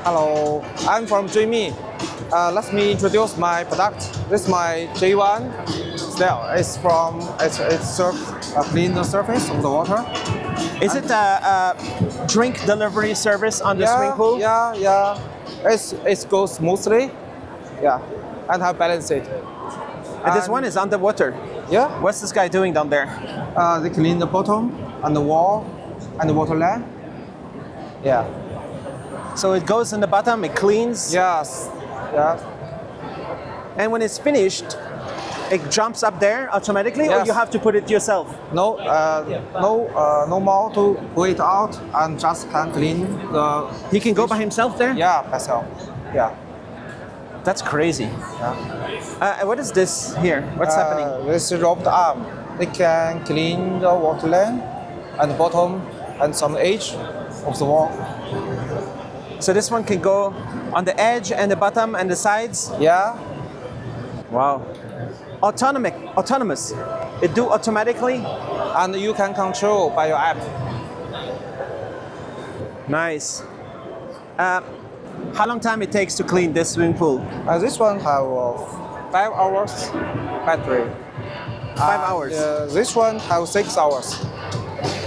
Hello, I'm from DREAME. Let me introduce my product. This is my J1 style. It serves clean the surface of the water. Is it a drink delivery service on the swimming pool? Yeah. It goes smoothly. Yeah, and have balance it. And this one is underwater. Yeah. What's this guy doing down there? They clean the bottom and the wall and the waterline. Yeah. So it goes in the bottom, it cleans. Yes. Yeah. And when it's finished, it jumps up there automatically, or Yes. you have to put it yourself? No more to pull it out and just can clean the. He can go by himself there? Yeah, myself. Yeah. That's crazy. Yeah. What is this here? What's happening? This robbed arm. It can clean the waterline and the bottom and some edge of the wall. So this one can go on the edge and the bottom and the sides? Yeah. Wow. Autonomous. It do automatically? And you can control by your app. Nice. How long time it takes to clean this swimming pool? This one have 5 hours battery. 5 hours? This one have 6 hours.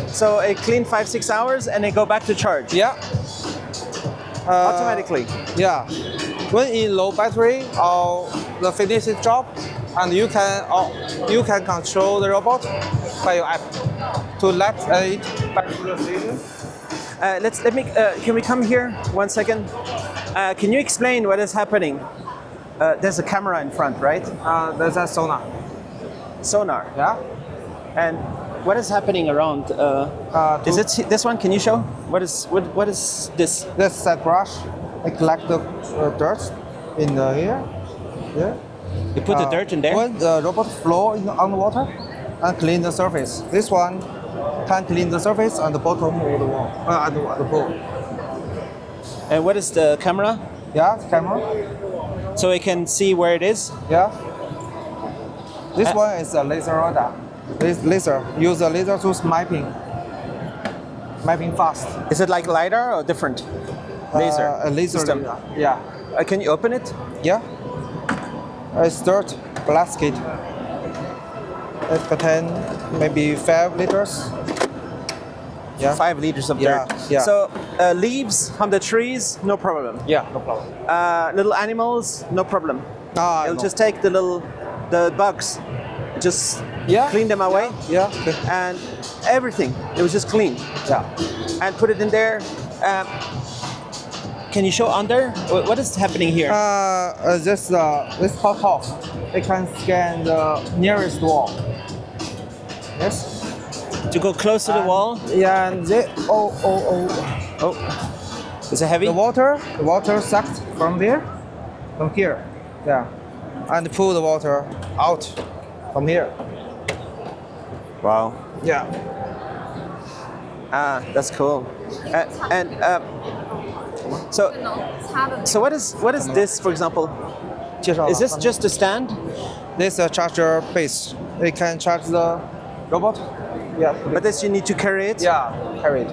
So it clean 5-6 hours and then go back to charge? Yeah. Automatically? Yeah. When in low battery or the finish job, and you can control the robot by your app to let it back to the station. Can we come here 1 second? Can you explain what is happening? There's a camera in front, right? There's a sonar. Sonar. Yeah. And what is happening around? Is it this one? Can you show? What is this? This is a brush. I collect the dirt in here. Yeah. You put the dirt in there? When the robot flow on the water and clean the surface. This one can clean the surface on the bottom of the wall, at the pool. And what is the camera? Yeah, the camera. So it can see where it is? Yeah. This one is a laser radar. This laser, use a laser to mapping fast. Is it like LiDAR or different? Laser. A laser system. radar. Yeah. Can you open it? Yeah. It's dirt, basket. It contains maybe 5 liters. Yeah. 5 liters of Yeah, dirt. yeah. So leaves from the trees, no problem. Yeah, no problem. Little animals, no problem. It'll No. just take the bugs, just clean them away, Yeah. and everything. It was just clean. Yeah. And put it in there. Can you show under? What is happening here? This pop off. It can scan the nearest wall. Yes. To go close to the wall? Yeah, and Oh, is it heavy? the water sucked from here. Yeah, and pull the water out from here. Wow. Yeah. That's cool. So what is this, for example? Is this just a stand? This is a charger base. It can charge the robot. Yeah. But this you need to carry it? Yeah, carry it.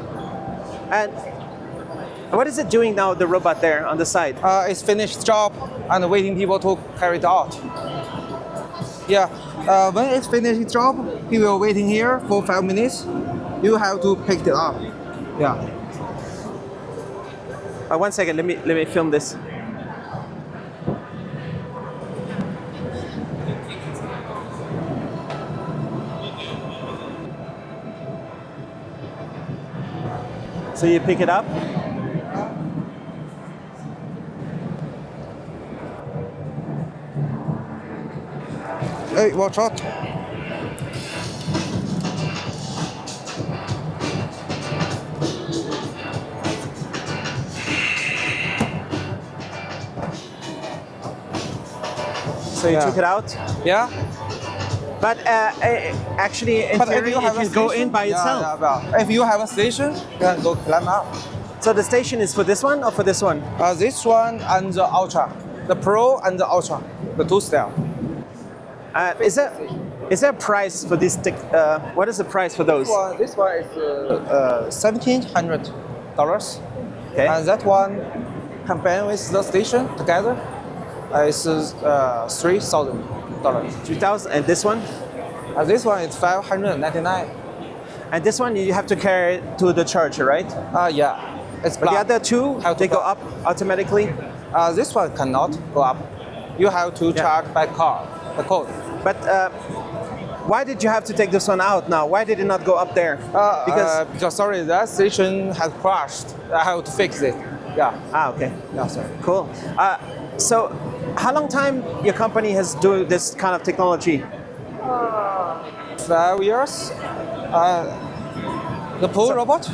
And what is it doing now, the robot there on the side? It's finished job and waiting people to carry it out. Yeah. When it's finished its job, he will waiting here for 5 minutes. You have to pick it up. Yeah. 1 second, let me film this. So you pick it up. Hey, watch out. So you took it out. Yeah. But actually, in theory, it can go in by itself. If you have a station, you can go climb up. So the station is for this one or for this one? This one and the Ultra. The Pro and the Ultra. The 2 style. Is there a price for this? What is the price for those? This one is $1,700. Okay. And that one combined with the station together, it's $3,000. 3,000. And this one? This one is $599. And this one you have to carry it to the charger, right? Yeah, it's But the black. other two, Have to they go plug. up automatically. This one cannot go up. You have to charge by car, the code. But why did you have to take this one out now? Why did it not go up there? Because sorry, that station has crashed. I have to fix it. Yeah. Okay. Yeah, sorry. Cool. So, how long time your company has doing this kind of technology? 5 years. The pool robot.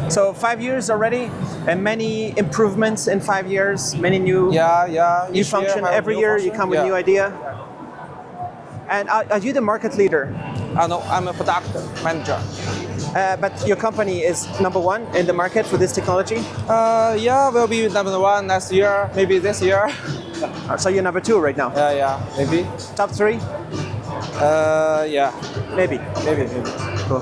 So 5 years already, and many improvements in 5 years. Many new Yeah. new Each year function. have Every new year function. you come with Yeah. new idea. And are you the market leader? No, I'm a product manager. But your company is number one in the market for this technology. Yeah, we'll be number one next year, maybe this year. So you're number two right now. Yeah, maybe. Top three, Yeah, maybe. maybe. Cool.